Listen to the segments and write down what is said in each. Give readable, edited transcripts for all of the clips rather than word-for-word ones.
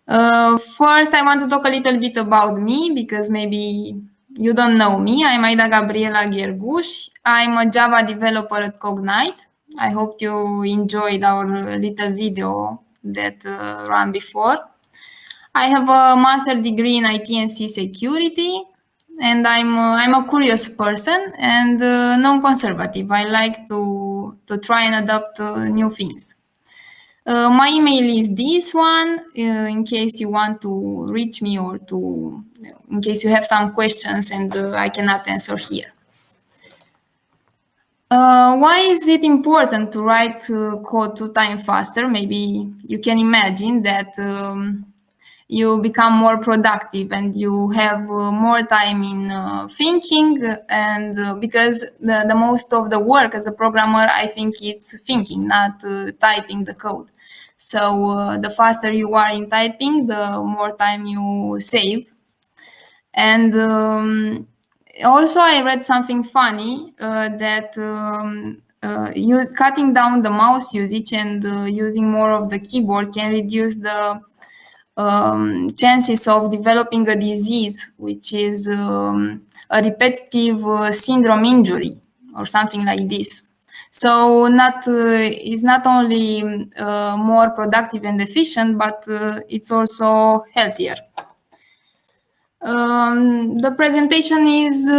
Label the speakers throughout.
Speaker 1: First, I want to talk a little bit about me because maybe you don't know me. I'm Aida Gabriela Gherguș. I'm a Java developer at Cognite. I hope you enjoyed our little video that ran before. I have a master degree in IT and C security, and I'm a curious person and non-conservative. I like to try and adopt new things. My email is this one, in case you want to reach me or in case you have some questions and I cannot answer here. Why is it important to write code 2 times faster? Maybe you can imagine that you become more productive and you have more time in thinking, and because the most of the work as a programmer, I think it's thinking, not typing the code. So the faster you are in typing, the more time you save. And also I read something funny, that you cutting down the mouse usage and using more of the keyboard can reduce the chances of developing a disease, which is a repetitive syndrome injury or something like this. So it's not only more productive and efficient, but it's also healthier. The presentation is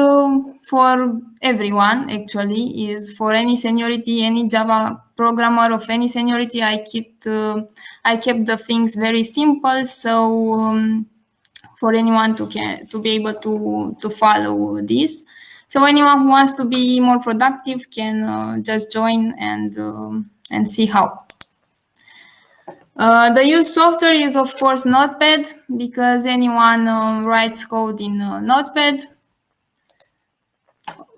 Speaker 1: for everyone, actually, is for any seniority, any Java programmer of any seniority. I kept the things very simple, so for anyone to be able to follow this. So anyone who wants to be more productive can just join and see how. The used software is, of course, Notepad, because anyone writes code in Notepad.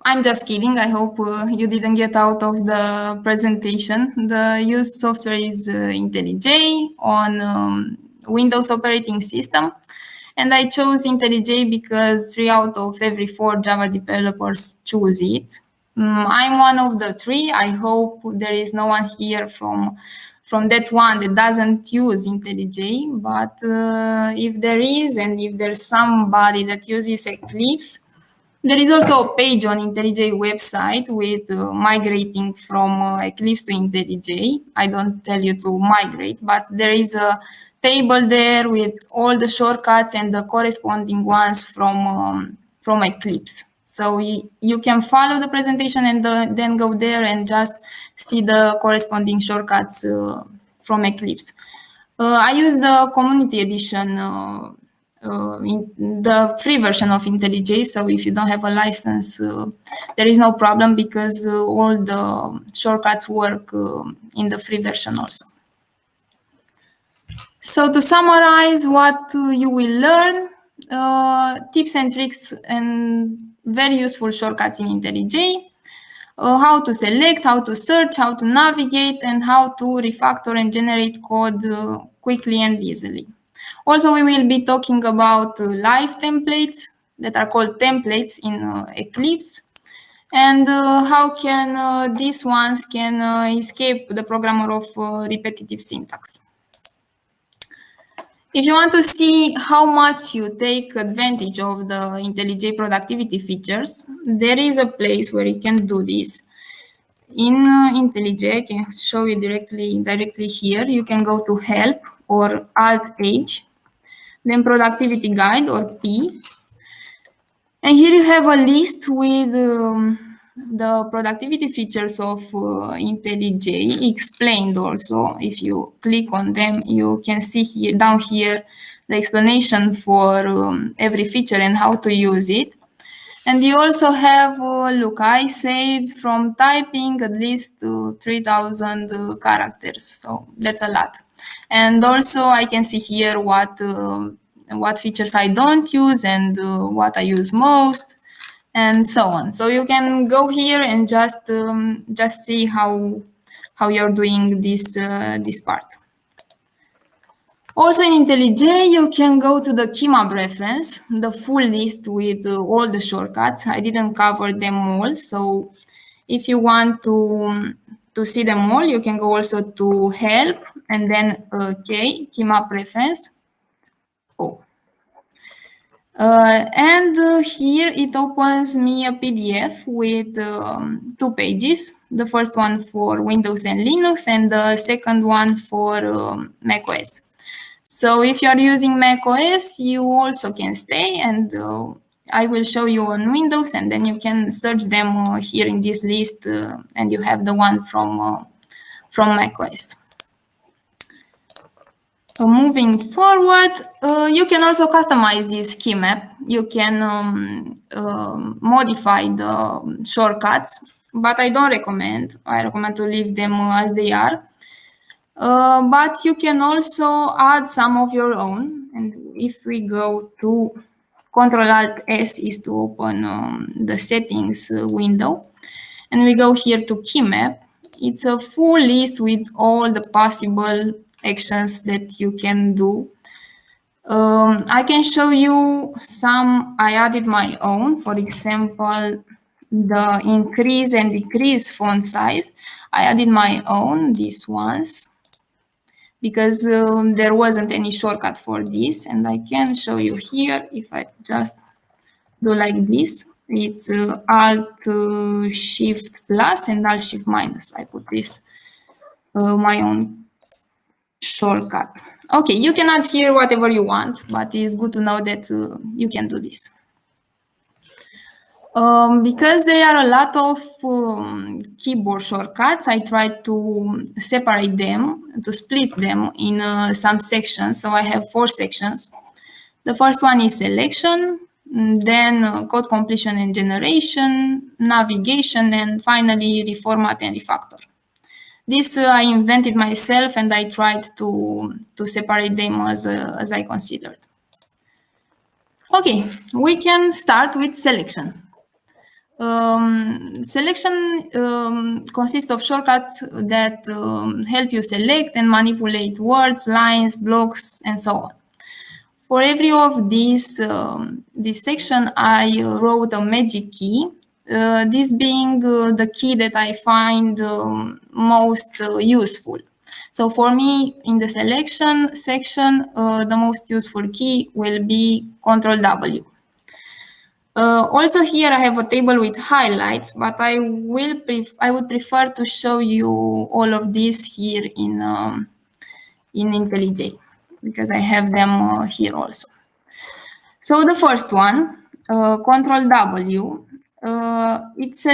Speaker 1: I'm just kidding. I hope you didn't get out of the presentation. The used software is IntelliJ on Windows operating system. And I chose IntelliJ because 3 out of every 4 Java developers choose it. I'm one of the 3. I hope there is no one here from that one that doesn't use IntelliJ, but if there is, and if there's somebody that uses Eclipse, there is also a page on IntelliJ website with migrating from Eclipse to IntelliJ. I don't tell you to migrate, but there is a table there with all the shortcuts and the corresponding ones from Eclipse. So you can follow the presentation and then go there and just see the corresponding shortcuts from Eclipse. I use the community edition, in the free version of IntelliJ. So if you don't have a license, there is no problem, because all the shortcuts work in the free version also. So to summarize what you will learn, tips and tricks and very useful shortcuts in IntelliJ, how to select, how to search, how to navigate, and how to refactor and generate code quickly and easily. Also, we will be talking about live templates that are called templates in Eclipse, and how can these ones can escape the programmer of repetitive syntax. If you want to see how much you take advantage of the IntelliJ productivity features, there is a place where you can do this. In IntelliJ, I can show you directly here. You can go to Help or Alt-H, then Productivity Guide or P. And here you have a list with the productivity features of IntelliJ explained also. If you click on them, you can see here down here the explanation for every feature and how to use it. And you also have, look, I saved from typing at least 3,000 characters, so that's a lot. And also I can see here what features I don't use and what I use most, and so on. So you can go here and just see how you're doing this part. Also in IntelliJ, you can go to the keymap reference, the full list with all the shortcuts. I didn't cover them all, so if you want to see them all, you can go also to Help and then K, keymap reference. Here it opens me a PDF with 2 pages. The first one for Windows and Linux, and the second one for macOS. So if you are using macOS, you also can stay, and I will show you on Windows, and then you can search them here in this list, and you have the one from macOS. Moving forward, you can also customize this key map. You can modify the shortcuts, but I don't recommend. I recommend to leave them as they are. But you can also add some of your own. And if we go to Ctrl-Alt-S is to open the settings window, and we go here to key map, it's a full list with all the possible actions that you can do. I can show you some. I added my own. For example, the increase and decrease font size. I added my own, these ones, because there wasn't any shortcut for this, and I can show you here. If I just do like this, it's Alt Shift plus and Alt Shift minus. I put this my own shortcut. Okay, you can add here whatever you want, but it's good to know that you can do this. Because there are a lot of keyboard shortcuts, I tried to separate them, to split them in some sections. So I have 4 sections. The first one is selection, then code completion and generation, navigation, and finally reformat and refactor. This I invented myself, and I tried to separate them as I considered. Okay, we can start with selection. Selection consists of shortcuts that help you select and manipulate words, lines, blocks, and so on. For every of these, this section, I wrote a magic key, this being the key that I find most useful. So for me, in the selection section, the most useful key will be Ctrl-W. Also here I have a table with highlights, but I would prefer to show you all of this here in IntelliJ, because I have them here also. So the first one, Ctrl-W, it's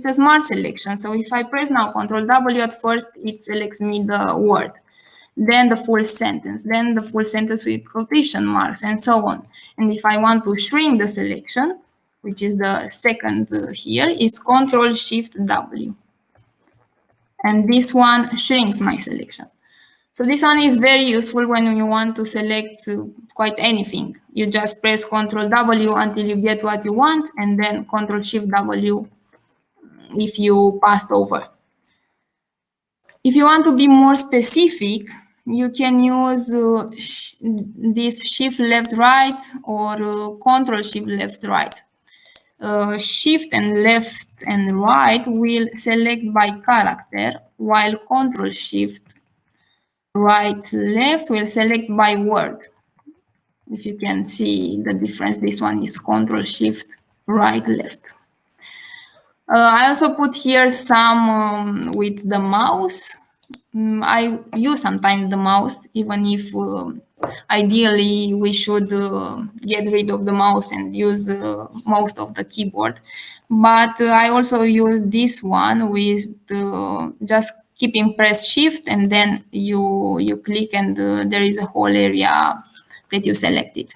Speaker 1: a smart selection. So if I press now Ctrl-W, at first it selects me the word, then the full sentence, then the full sentence with quotation marks, and so on. And if I want to shrink the selection, which is the second here, is Ctrl-Shift-W. And this one shrinks my selection. So this one is very useful when you want to select quite anything. You just press Ctrl-W until you get what you want, and then Ctrl-Shift-W if you passed over. If you want to be more specific, you can use this Shift left right or Ctrl Shift left right. Shift and left and right will select by character, while Ctrl Shift right left will select by word. If you can see the difference, this one is Ctrl Shift right left. I also put here some with the mouse. I use sometimes the mouse, even if ideally we should get rid of the mouse and use most of the keyboard. But I also use this one with just keeping press Shift, and then you click, and there is a whole area that you selected.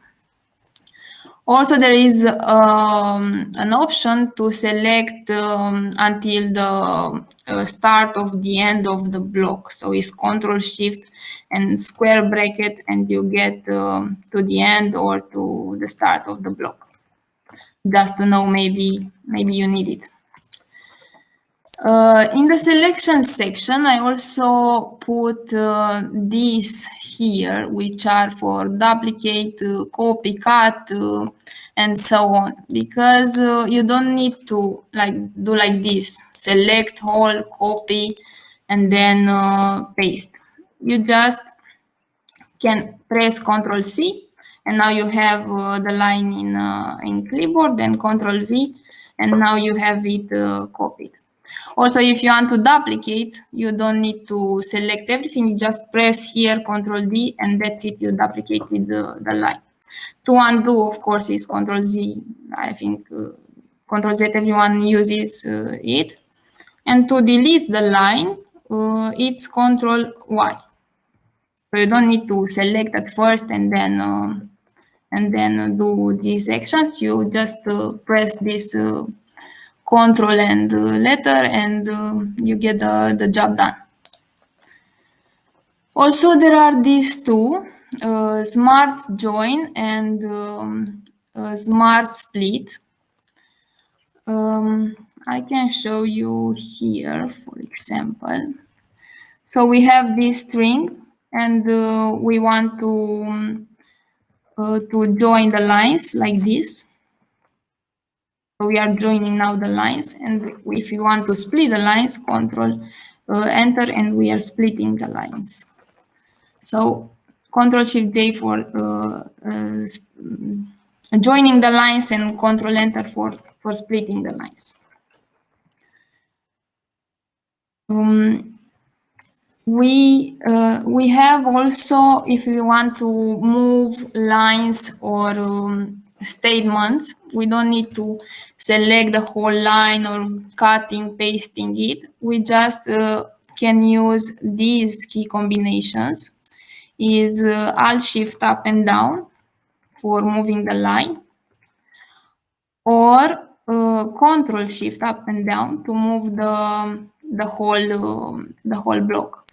Speaker 1: Also, there is an option to select until the start of the end of the block. So it's Ctrl Shift and square bracket, and you get to the end or to the start of the block. Just to know, maybe you need it. In the selection section, I also put these here, which are for duplicate, copy, cut, and so on, because you don't need to do like this, select all, copy, and then paste. You just can press Ctrl-C, and now you have the line in clipboard, then Control V, and now you have it copied. Also, if you want to duplicate, you don't need to select everything. You just press here Control D, and that's it. You duplicated the line. To undo, of course, is Control Z. I think Control Z, everyone uses it. And to delete the line, it's Control Y. So you don't need to select at first and then do these actions. You just press this Control and letter, and you get the job done. Also, there are these two, Smart Join and Smart Split. I can show you here, for example. So we have this string, and we want to join the lines like this. So we are joining now the lines, and if you want to split the lines, Control Enter, and we are splitting the lines. So Control Shift J for joining the lines, and Control Enter for splitting the lines. We have also, if we want to move lines or statements, we don't need to select the whole line or cutting, pasting it. We just can use these key combinations. Is Alt Shift up and down for moving the line, or Control Shift up and down to move the whole block.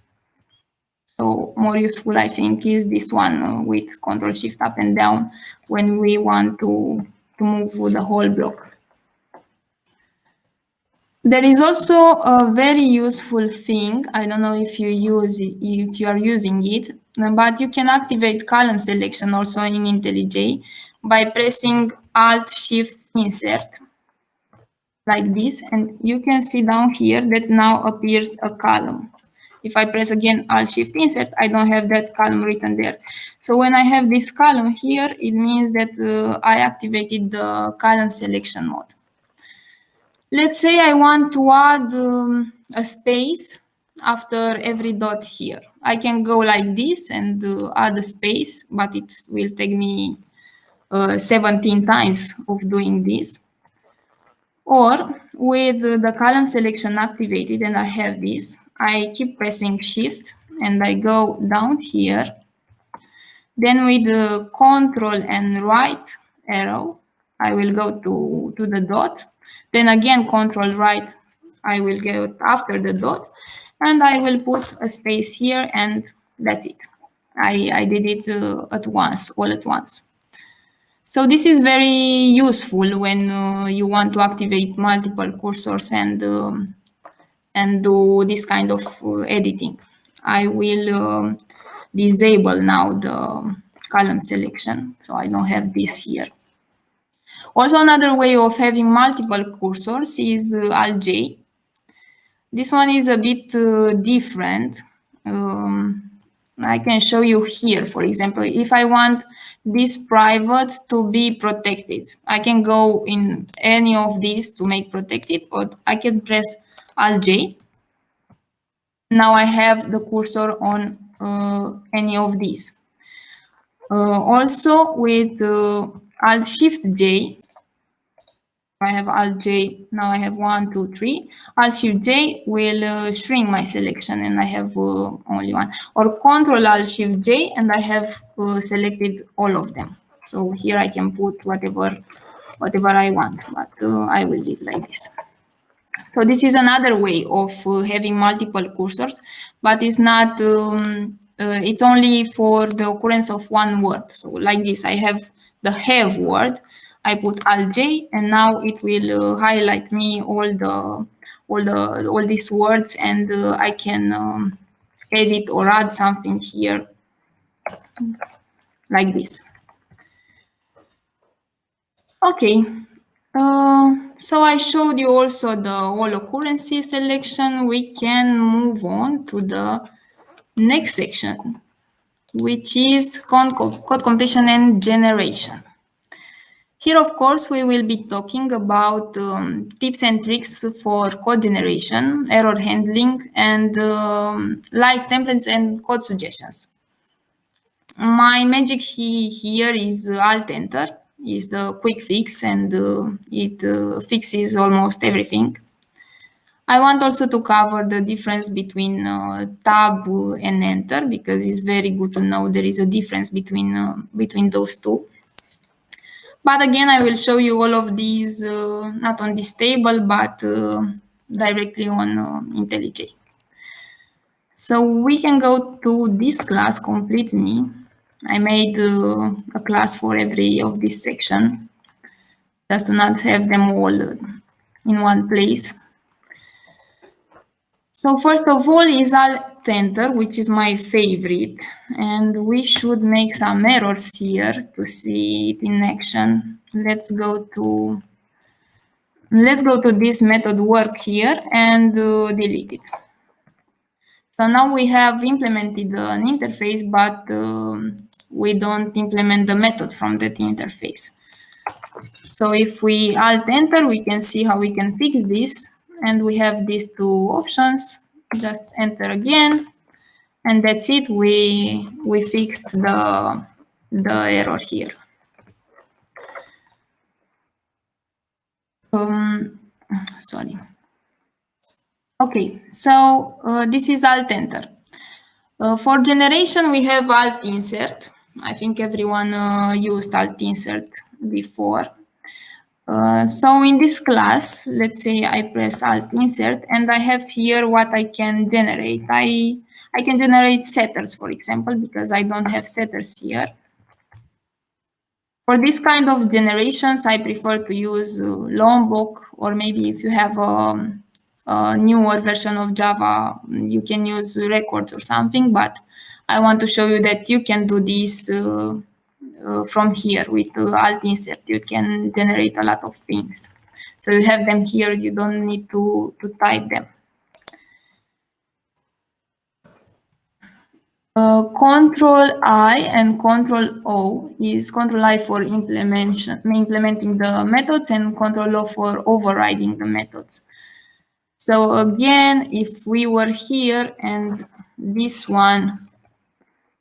Speaker 1: So more useful, I think, is this one with Control Shift up and down when we want to move the whole block. There is also a very useful thing. I don't know if you use it, if you are using it, but you can activate column selection also in IntelliJ by pressing Alt Shift Insert like this, and you can see down here that now appears a column. If I press again Alt Shift Insert, I don't have that column written there. So when I have this column here, it means that I activated the column selection mode. Let's say I want to add a space after every dot here. I can go like this and add a space, but it will take me 17 times of doing this. Or with the column selection activated and I have this, I keep pressing Shift and I go down here. Then with the Control and right arrow, I will go to the dot. Then again, Control right, I will go after the dot, and I will put a space here, and that's it. I did it at once, all at once. So this is very useful when you want to activate multiple cursors and do this kind of editing. I will disable now the column selection, so I don't have this here. Also, another way of having multiple cursors is Alt J. This one is a bit different. I can show you here, for example, if I want this private to be protected, I can go in any of these to make protected, or I can press Alt J. Now I have the cursor on any of these. Also with Alt Shift J, I have Alt J, now I have 1, 2, 3. Alt Shift J will shrink my selection and I have only one. Or Control Alt Shift J and I have selected all of them. So here I can put whatever I want, but I will leave like this. So this is another way of having multiple cursors, but it's not, it's only for the occurrence of one word. So like this, I have the have word. I put Alt J, and now it will highlight me all these words, and I can edit or add something here like this. Okay, so I showed you also the all occurrences selection. We can move on to the next section. which is code completion and generation. Here, of course, we will be talking about tips and tricks for code generation, error handling, and live templates and code suggestions. My magic here is Alt-Enter, is the quick fix, and it fixes almost everything. I want also to cover the difference between Tab and Enter, because it's very good to know there is a difference between those two. But again, I will show you all of these, not on this table, but directly on IntelliJ. So we can go to this class completely. I made a class for every of this section, just to not have them all in one place. So first of all is Alt-Enter, which is my favorite, and we should make some errors here to see it in action. Let's go to this method work here and delete it. So now we have implemented an interface, but we don't implement the method from that interface. So if we Alt-Enter, we can see how we can fix this. And we have these two options. Just enter again. And that's it. We fixed the error here. Sorry. Okay, so this is Alt-Enter. For generation, we have Alt-Insert. I think everyone used Alt-Insert before. So in this class, let's say I press Alt-Insert, and I have here what I can generate. I can generate setters, for example, because I don't have setters here. For this kind of generations, I prefer to use Lombok, or maybe if you have a newer version of Java, you can use records or something, but I want to show you that you can do this from here with Alt-Insert. You can generate a lot of things. So you have them here, you don't need to type them. Control-I and Control-O is Control-I for implementing the methods and Control-O for overriding the methods. So again, if we were here and this one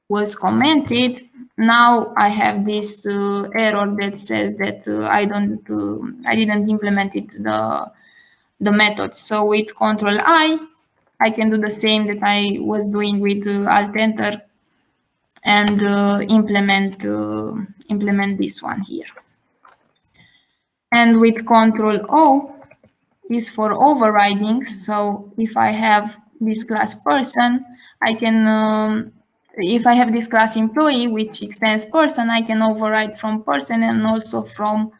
Speaker 1: was commented, now I have this error that says that I didn't implement the methods. So with Control-I, I can do the same that I was doing with Alt-Enter and implement this one here. And with Control-O is for overriding. So if I have this class person, I can, if I have this class employee, which extends person, I can override from person and also from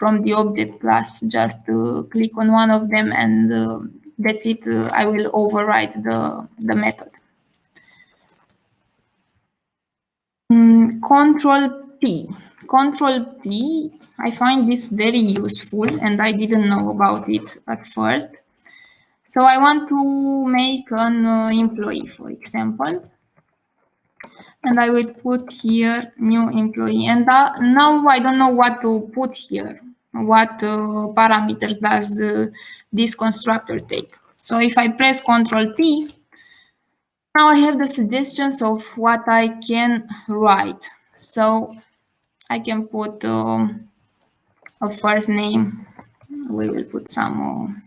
Speaker 1: the object class. Just click on one of them and that's it. I will override the method. Control-P. Control-P, I find this very useful and I didn't know about it at first. So I want to make an employee, for example. And I will put here new employee. And now I don't know what to put here. What parameters does this constructor take? So if I press Control-P, now I have the suggestions of what I can write. So I can put a first name. We will put something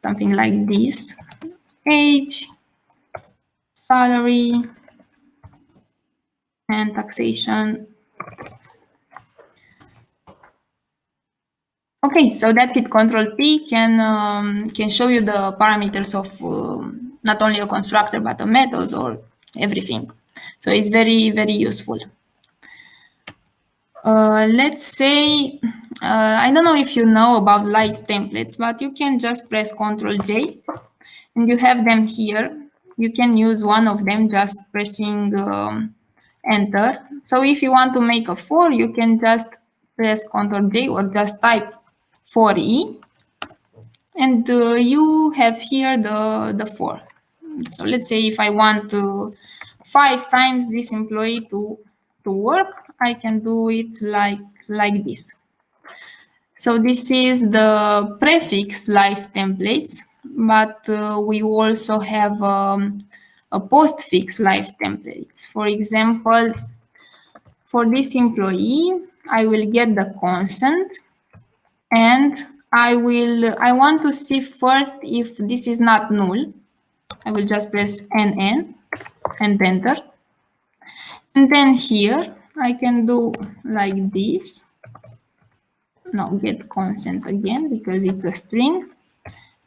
Speaker 1: like this. Age, salary, and taxation. Okay, so that's it. Control-P can show you the parameters of not only a constructor, but a method or everything. So it's very, very useful. Let's say, I don't know if you know about live templates, but you can just press Ctrl-J and you have them here. You can use one of them just pressing Enter. So if you want to make a for, you can just press Ctrl-J or just type for E, and you have here the for. So let's say if I want 5 times this employee to work, I can do it like this. So this is the prefix life templates, but we also have a postfix life templates. For example, for this employee, I will get the consent, and I want to see first if this is not null. I will just press NN and enter. And then here I can do like this. Now get consent again because it's a string.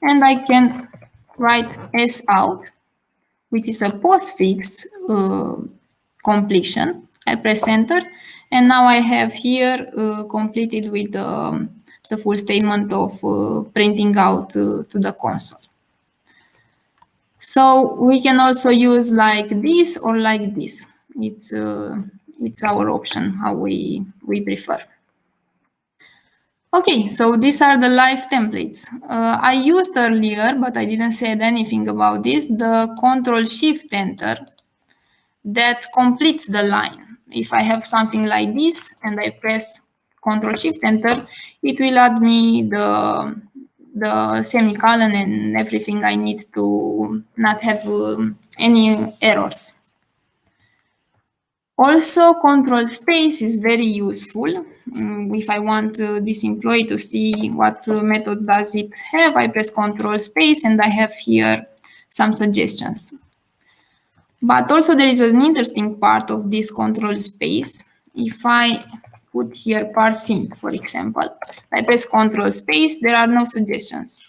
Speaker 1: And I can write S out, which is a postfix completion. I press enter, and now I have here completed with the full statement of printing out to the console. So we can also use like this or like this. It's our option, how we prefer. Okay, so these are the live templates. I used earlier, but I didn't say anything about this, the Control-Shift-Enter that completes the line. If I have something like this and I press Control-Shift-Enter, it will add me the semicolon and everything I need to not have any errors. Also, control space is very useful. If I want this employee to see what method does it have, I press control space and I have here some suggestions. But also there is an interesting part of this control space. If I put here parseInt, for example, I press control space, there are no suggestions.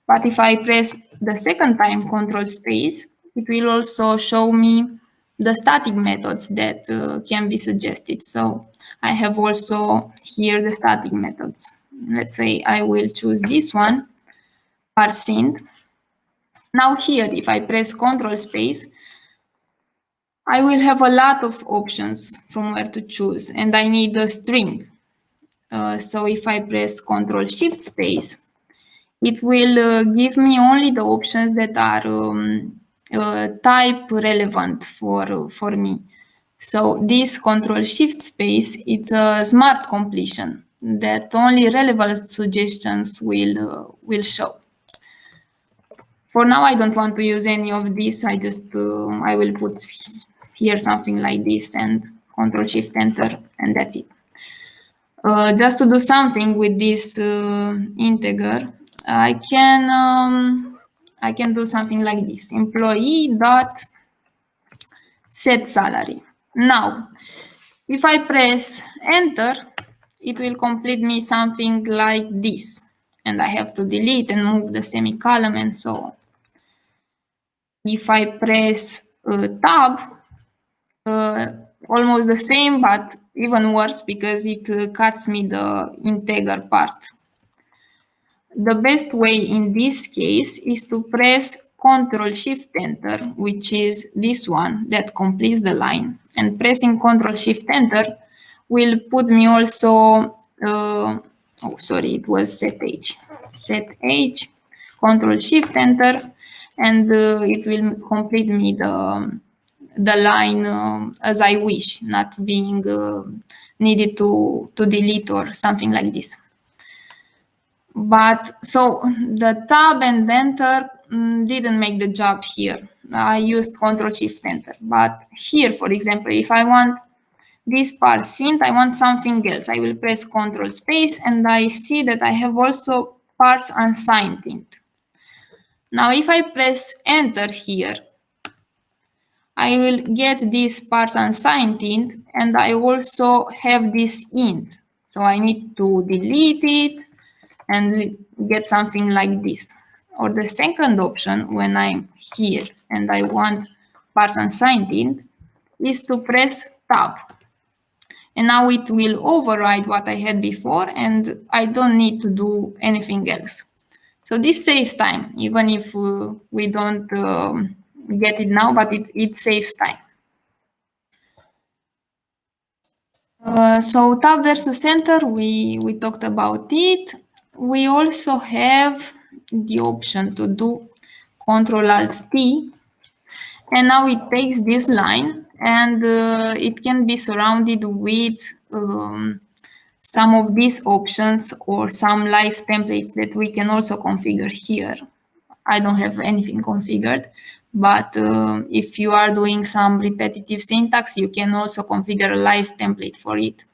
Speaker 1: But if I press the second time control space, it will also show me the static methods that can be suggested. So I have also here the static methods. Let's say I will choose this one, parseInt. Now here, if I press control space, I will have a lot of options from where to choose, and I need a string. So if I press control shift space, it will give me only the options that are type relevant for me. So this control shift space, it's a smart completion that only relevant suggestions will show. For now, I don't want to use any of this. I will put here something like this and control shift enter, and that's it. Just to do something with this integer, I can do something like this: employee dot set salary. Now, if I press enter, it will complete me something like this, and I have to delete and move the semicolon and so on. If I press tab, almost the same, but even worse because it cuts me the integer part. The best way in this case is to press Control Shift Enter, which is this one that completes the line. And pressing Control Shift Enter will put me also, oh, sorry, it was set age. Set age, Control Shift Enter, and it will complete me the line as I wish, not being needed to delete or something like this. But so the tab and enter didn't make the job here. I used Control Shift Enter. But here, for example, if I want this parseInt, I want something else. I will press Control space and I see that I have also parse unsigned int. Now, if I press enter here, I will get this parse unsigned int, and I also have this int. So I need to delete it and get something like this. Or the second option, when I'm here and I want parse unsigned int, is to press tab. And now it will override what I had before, and I don't need to do anything else. So this saves time, even if we don't get it now, but it saves time. So tab versus enter, we talked about it. We also have the option to do Control-Alt-T, And now it takes this line and it can be surrounded with some of these options or some live templates that we can also configure here. I don't have anything configured, but if you are doing some repetitive syntax, you can also configure a live template for it.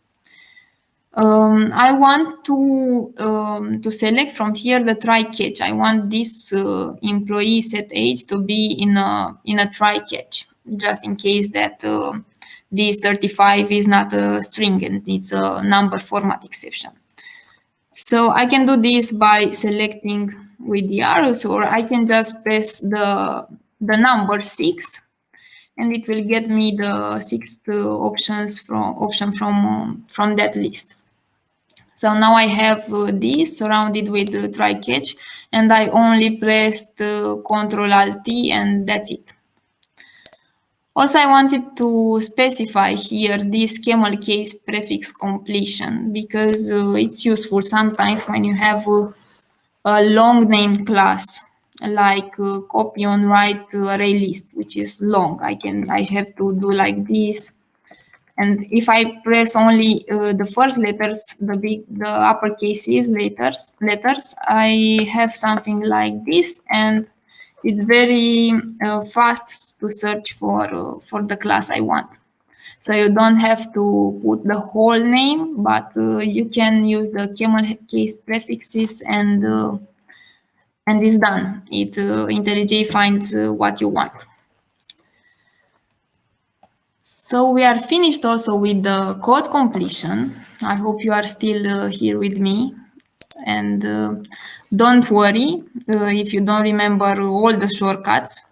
Speaker 1: I want to select from here the try catch. I want this employee set age to be in a try catch, just in case that this 35 is not a string and it's a number format exception. So I can do this by selecting with the arrows, or I can just press the number 6, and it will get me the 6th option from that list. So now I have this surrounded with the try catch, and I only pressed Ctrl Alt T, and that's it. Also, I wanted to specify here this camel case prefix completion because it's useful sometimes when you have a long named class like copy on write array list, which is long. I have to do like this. And if I press only the first letters, the uppercases letters, I have something like this, and it's very fast to search for the class I want. So you don't have to put the whole name, but you can use the camel case prefixes, and it's done. IntelliJ finds what you want. So we are finished also with the code completion. I hope you are still here with me. And don't worry if you don't remember all the shortcuts,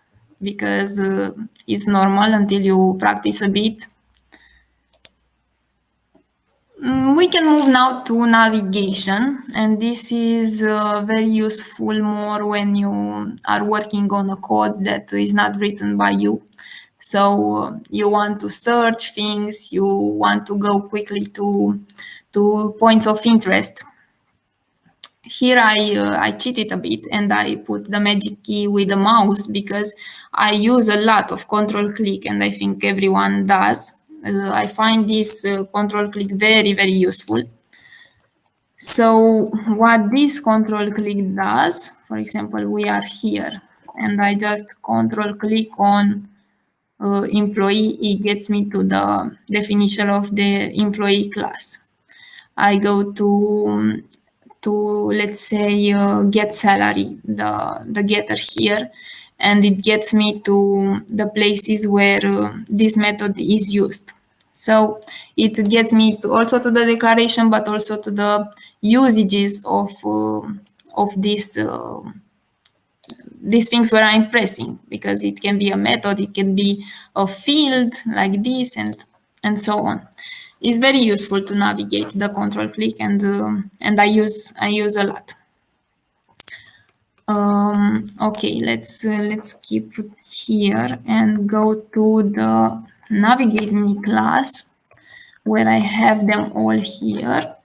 Speaker 1: because it's normal until you practice a bit. We can move now to navigation, and this is very useful more when you are working on a code that is not written by you. So you want to search things, you want to go quickly to points of interest. Here I cheated a bit and I put the magic key with the mouse because I use a lot of control click, and I think everyone does. I find this control click very, very useful. So what this control click does, for example, we are here and I just control click on employee, it gets me to the definition of the employee class. I go to let's say get salary, the getter here, and it gets me to the places where this method is used. So it gets me also to the declaration, but also to the usages of these things where I'm pressing, because it can be a method, it can be a field like this, and so on. It's very useful to navigate the control click, and I use a lot. Okay, let's keep here and go to the navigate me class where I have them all here.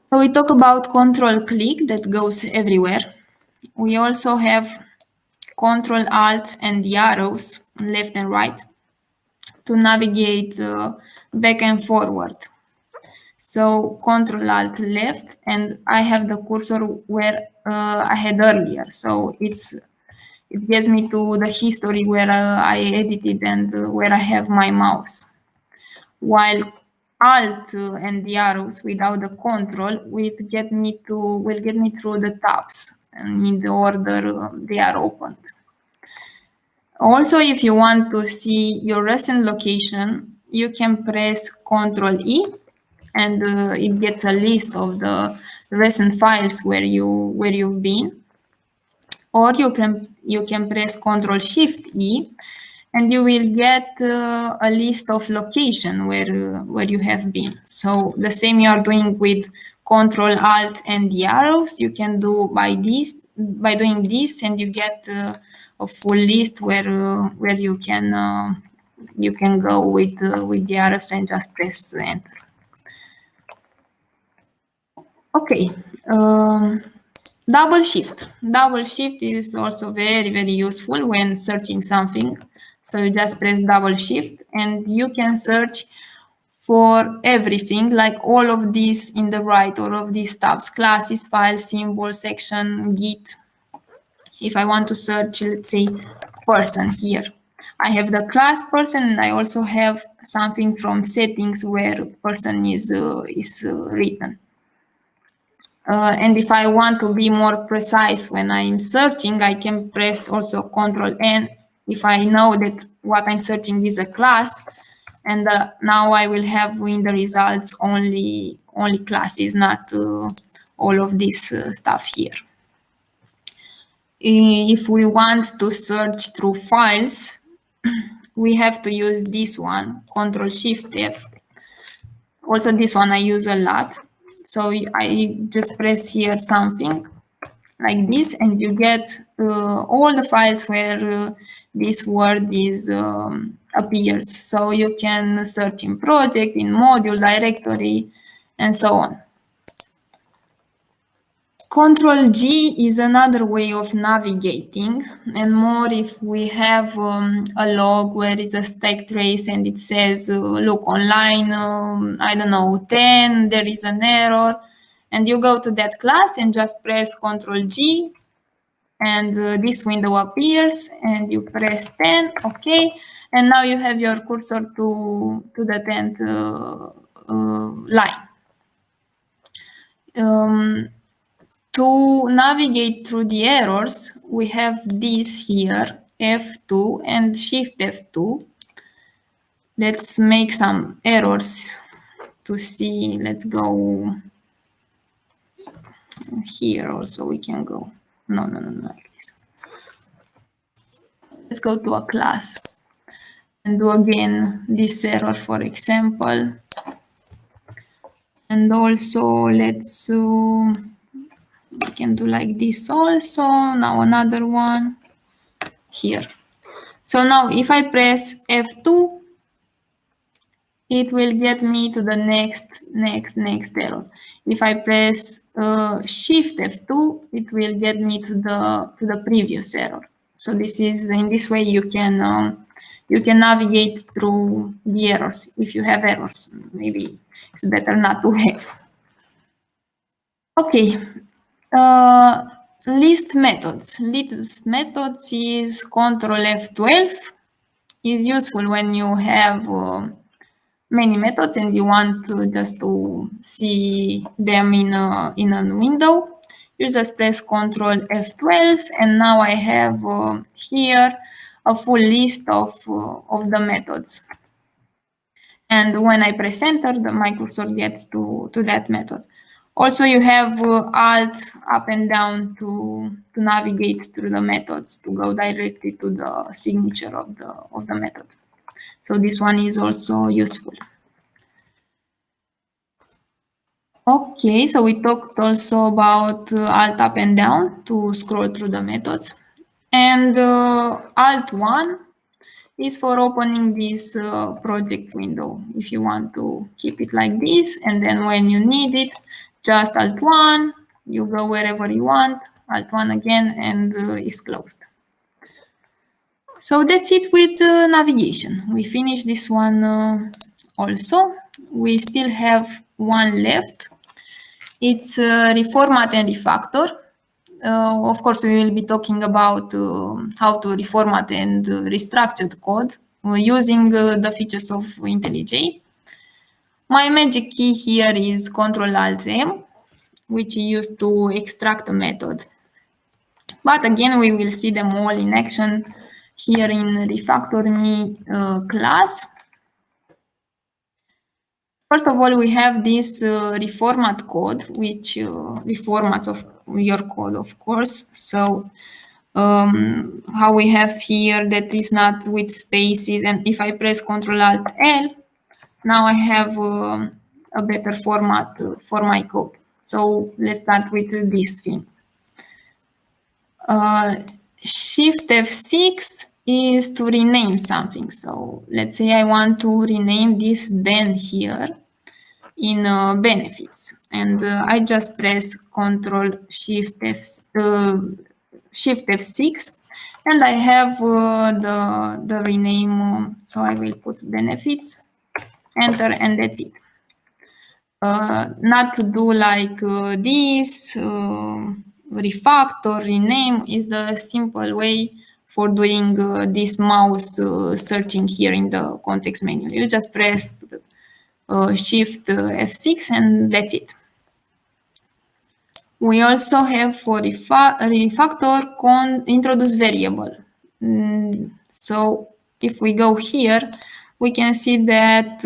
Speaker 1: So we talk about control click that goes everywhere. We also have Control Alt and the arrows left and right to navigate back and forward. So Control Alt left, and I have the cursor where I had earlier. So it gets me to the history where I edited and where I have my mouse. While Alt and the arrows without the control will get me through the tabs and in the order they are opened. Also, if you want to see your recent location, you can press Ctrl E, and it gets a list of the recent files where you've been. Or you can press Ctrl Shift E, and you will get a list of location where you have been. So the same you are doing with Control Alt and the arrows, you can do by doing this, and you get a full list where you can go with the arrows and just press enter. Okay. Double shift. Double shift is also very, very useful when searching something. So you just press double shift and you can search for everything, like all of these in the right, all of these tabs, classes, files, symbols, section, Git. If I want to search, let's say, person here, I have the class person, and I also have something from settings where person is written. And if I want to be more precise when I'm searching, I can press also Control N if I know that what I'm searching is a class. And now I will have in the results only classes, not all of this stuff here. If we want to search through files, we have to use this one, Control Shift F. Also this one I use a lot. So I just press here something like this, and you get all the files where this word is appears. So you can search in project, in module, directory, and so on. Control G is another way of navigating, and more if we have a log where is a stack trace and it says, look, online, I don't know, 10, there is an error, and you go to that class and just press Control G, and this window appears, and you press 10, okay, and now you have your cursor to the 10th line. To navigate through the errors, we have this here, F2 and Shift F2. Let's make some errors to see. Let's go here also, we can go. No, like this. Let's go to a class and do again this error, for example. And also let's we can do like this also. Now another one here. So now if I press F2, it will get me to the next error. If I press Shift F2, it will get me to the previous error. So this is, in this way you can navigate through the errors. If you have errors, maybe it's better not to have. Okay. List methods. List methods is Control F12. Is useful when you have many methods and you want to just to see them in a window. You just press Control F12, and now I have here a full list of the methods. And when I press Enter, my cursor gets to that method. Also, you have Alt up and down to navigate through the methods, to go directly to the signature of the method. So this one is also useful. Okay, so we talked also about Alt up and down to scroll through the methods. And Alt 1 is for opening this project window. If you want to keep it like this, and then when you need it, just Alt 1, you go wherever you want, Alt 1 again, and it's closed. So that's it with navigation. We finished this one also. We still have one left. It's reformat and refactor. Of course, we will be talking about how to reformat and restructure the code using the features of IntelliJ. My magic key here is Ctrl-Alt-M, which is used to extract a method. But again, we will see them all in action here in Refactor Me class. First of all, we have this reformat code, which reformats of your code, of course. So how we have here that is not with spaces, and if I press Ctrl-Alt-L, now I have a better format for my code. So let's start with this thing. Shift F6 is to rename something. So let's say I want to rename this Ben here. in benefits, and I just press Control Shift F6, and I have the rename. So I will put benefits, enter, and that's it. Not to do like this, refactor, rename is the simple way for doing this mouse searching here in the context menu. You just press Shift F6 and that's it. We also have for refactor introduce variable. So if we go here, we can see that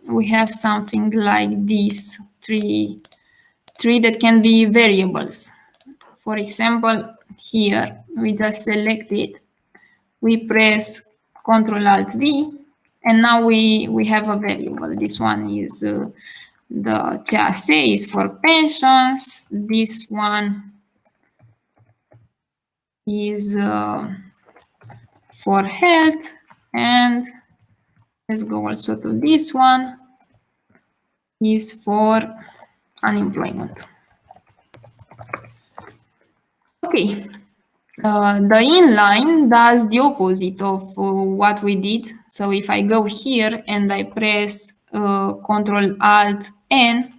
Speaker 1: we have something like these three that can be variables. For example, here we just select it, we press Ctrl-Alt-V, and now we have a variable. This one is the CASE is for pensions. This one is for health, and let's go also to this one is for unemployment. Okay, the inline does the opposite of what we did. So if I go here and I press Ctrl-Alt-N,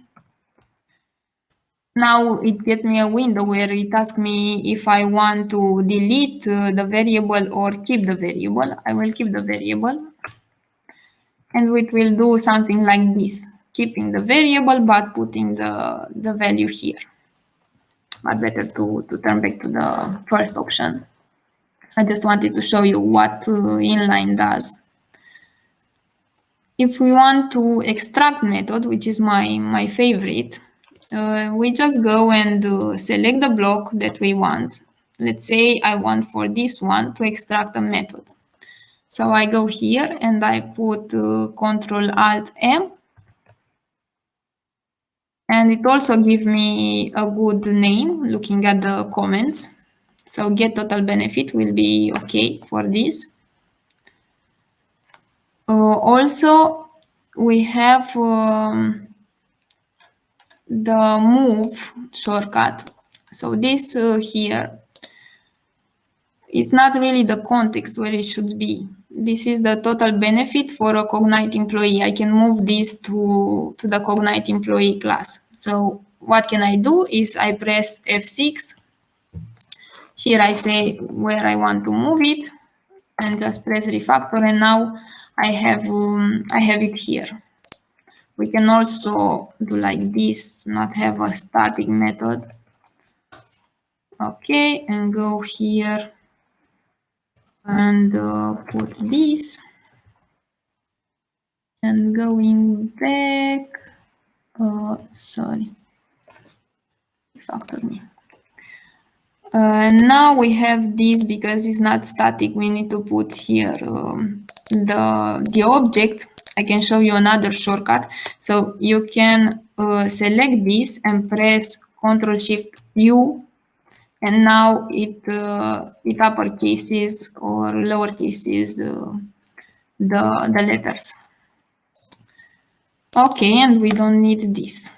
Speaker 1: now it gets me a window where it asks me if I want to delete the variable or keep the variable. I will keep the variable. And it will do something like this, keeping the variable but putting the value here. But better to turn back to the first option. I just wanted to show you what inline does. If we want to extract method, which is my favorite, we just go and select the block that we want. Let's say I want for this one to extract a method. So I go here and I put Ctrl-Alt-M. And it also gives me a good name looking at the comments. So get total benefit will be okay for this. Also, we have the move shortcut. So this here, it's not really the context where it should be. This is the total benefit for a Cognite employee. I can move this to the Cognite employee class. So what can I do is I press F6. Here I say where I want to move it and just press refactor, and now I have it here. We can also do like this, not have a static method. Okay, and go here and put this. And going back, sorry, refactor me. Now we have this because it's not static. We need to put here the object. I can show you another shortcut. So you can select this and press Ctrl-Shift-U, and now it uppercases or lowercases the letters. Okay, and we don't need this.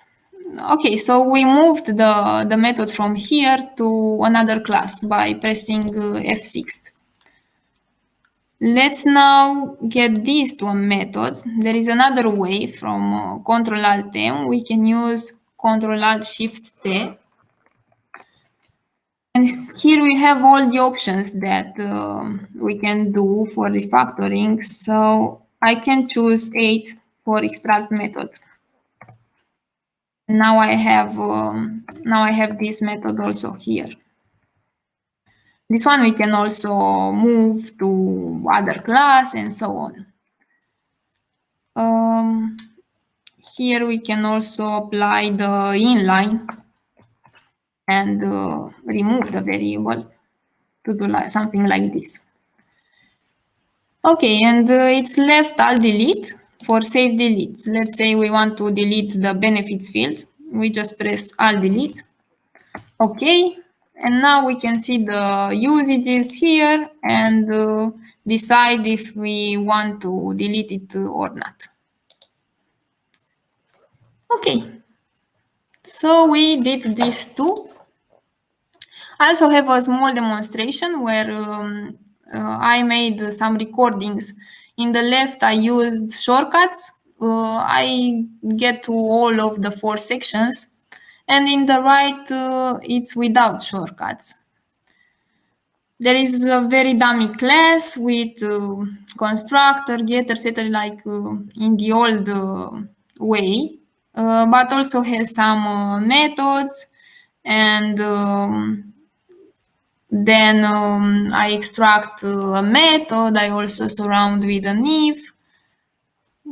Speaker 1: Okay, so we moved the method from here to another class by pressing F6. Let's now get this to a method. There is another way from Ctrl-Alt-M. We can use Ctrl-Alt-Shift-T. And here we have all the options that we can do for refactoring. So I can choose 8 for extract method. Now I have this method also here. This one we can also move to other class and so on. Here we can also apply the inline and remove the variable to do something like this. Okay, and it's left Alt delete for save delete. Let's say we want to delete the benefits field. We just press Alt delete. Okay, and now we can see the usages here and decide if we want to delete it or not. Okay, so we did this too. I also have a small demonstration where I made some recordings. In the left, I used shortcuts. I get to all of the 4 sections. And in the right, it's without shortcuts. There is a very dummy class with constructor, getter, setter, like in the old way, but also has some methods. And then I extract a method. I also surround with an if.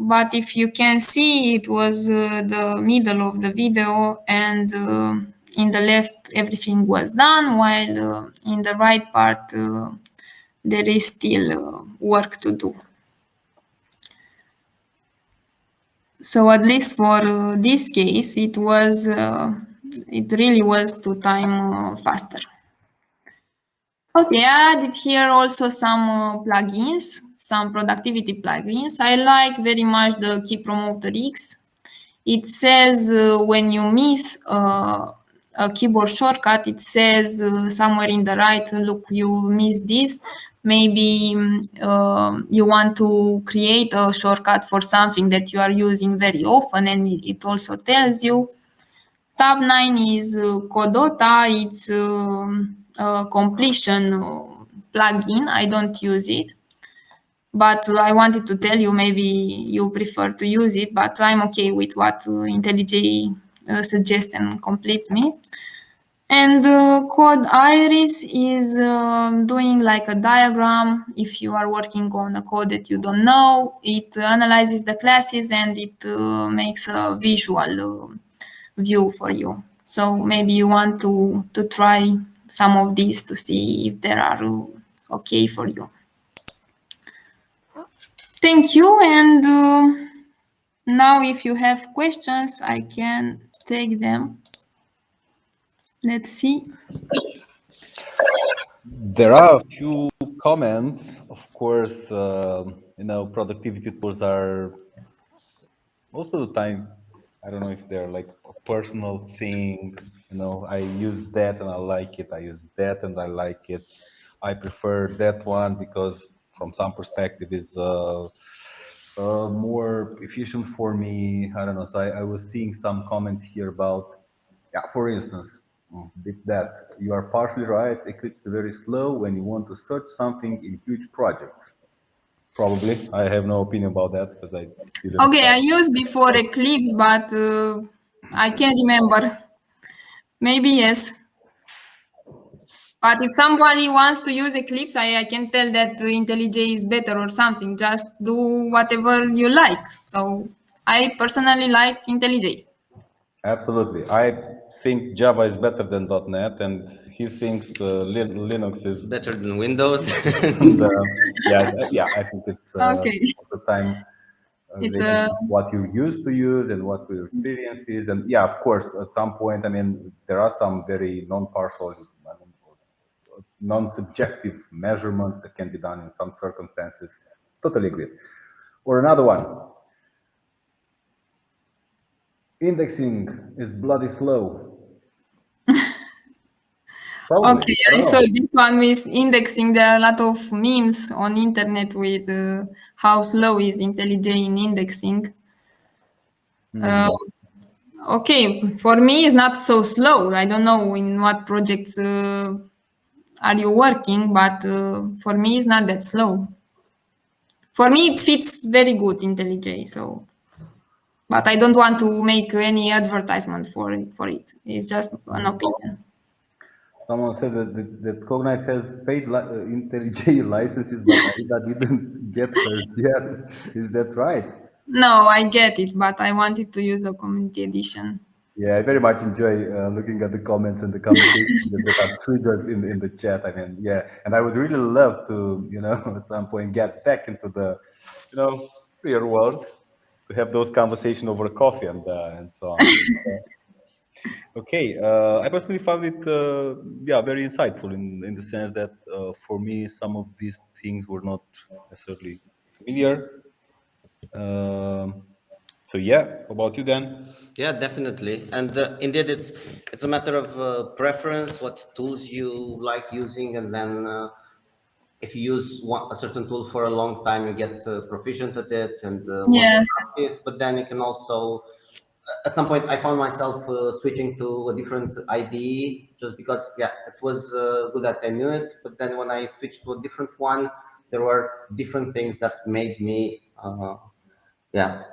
Speaker 1: But if you can see, it was the middle of the video, and in the left, everything was done, while in the right part, there is still work to do. So at least for this case, it really was 2 times faster. Okay, I added here also some plugins, some productivity plugins. I like very much the Key Promoter X. It says when you miss a keyboard shortcut, it says somewhere in the right, look, you missed this. Maybe you want to create a shortcut for something that you are using very often, and it also tells you. Tab 9 is Codota. It's a completion plugin. I don't use it, but I wanted to tell you, maybe you prefer to use it, but I'm okay with what IntelliJ suggests and completes me. And Code Iris is doing like a diagram. If you are working on a code that you don't know, it analyzes the classes and it makes a visual view for you. So maybe you want to try some of these to see if they are okay for you. Thank you. And now if you have questions, I can take them. Let's see.
Speaker 2: There are a few comments. Of course, productivity tools are most of the time, I don't know if they're like a personal thing. I use that and I like it. I use that and I like it. I prefer that one because from some perspective is more efficient for me. I don't know. So I was seeing some comments here about, yeah, for instance, that you are partially right. Eclipse is very slow when you want to search something in huge projects. Probably. I have no opinion about that because I didn't.
Speaker 1: Okay, I used before Eclipse, but I can't remember. Maybe yes. But if somebody wants to use Eclipse, I can tell that IntelliJ is better or something. Just do whatever you like. So I personally like IntelliJ.
Speaker 2: Absolutely. I think Java is better than .NET, and he thinks Linux is
Speaker 3: better than Windows.
Speaker 2: yeah, I think it's
Speaker 1: Okay.
Speaker 2: most of the time
Speaker 1: It's
Speaker 2: what you're used to use and what your experience is. And yeah, of course, at some point, I mean, there are some very non-partial, non-subjective measurements that can be done in some circumstances. Totally agree. Or another one. Indexing is bloody slow. Probably.
Speaker 1: Okay, I saw this one with indexing. There are a lot of memes on internet with how slow is IntelliJ in indexing. Okay, for me, it's not so slow. I don't know in what projects are you working, but for me, it's not that slow. For me, it fits very good IntelliJ. So, but I don't want to make any advertisement for it. It's just an opinion.
Speaker 2: Someone said that Cognite has paid IntelliJ licenses, but Aida didn't get hers yet. Is that right?
Speaker 1: No, I get it, but I wanted to use the community edition.
Speaker 2: Yeah, I very much enjoy looking at the comments and the conversations that are triggered in the chat. I mean, yeah, and I would really love to, at some point get back into the, real world to have those conversations over coffee and so on. Okay, I personally found it, very insightful in the sense that for me, some of these things were not necessarily familiar. So yeah, how about you, Dan?
Speaker 3: Yeah, definitely. And indeed, it's a matter of preference, what tools you like using, and then if you use a certain tool for a long time, you get proficient at it and more
Speaker 1: Yes.
Speaker 3: productive. But then you can also, at some point, I found myself switching to a different IDE just because, yeah, it was good that I knew it. But then when I switched to a different one, there were different things that made me, yeah,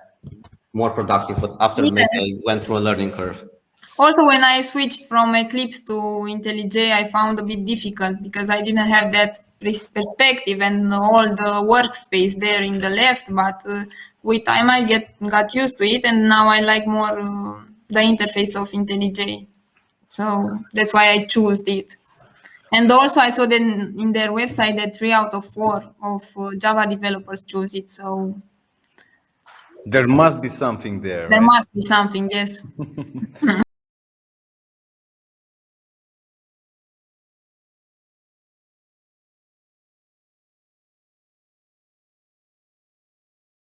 Speaker 3: more productive. But after maybe
Speaker 1: Yes.
Speaker 3: I went through a learning curve.
Speaker 1: Also, when I switched from Eclipse to IntelliJ, I found a bit difficult because I didn't have that perspective and all the workspace there in the left. But with time, I got used to it, and now I like more the interface of IntelliJ. So that's why I chose it. And also, I saw that in their website that 3 out of 4 of Java developers choose it. So
Speaker 2: There must be something there,
Speaker 1: there
Speaker 2: right?
Speaker 1: must be something, yes.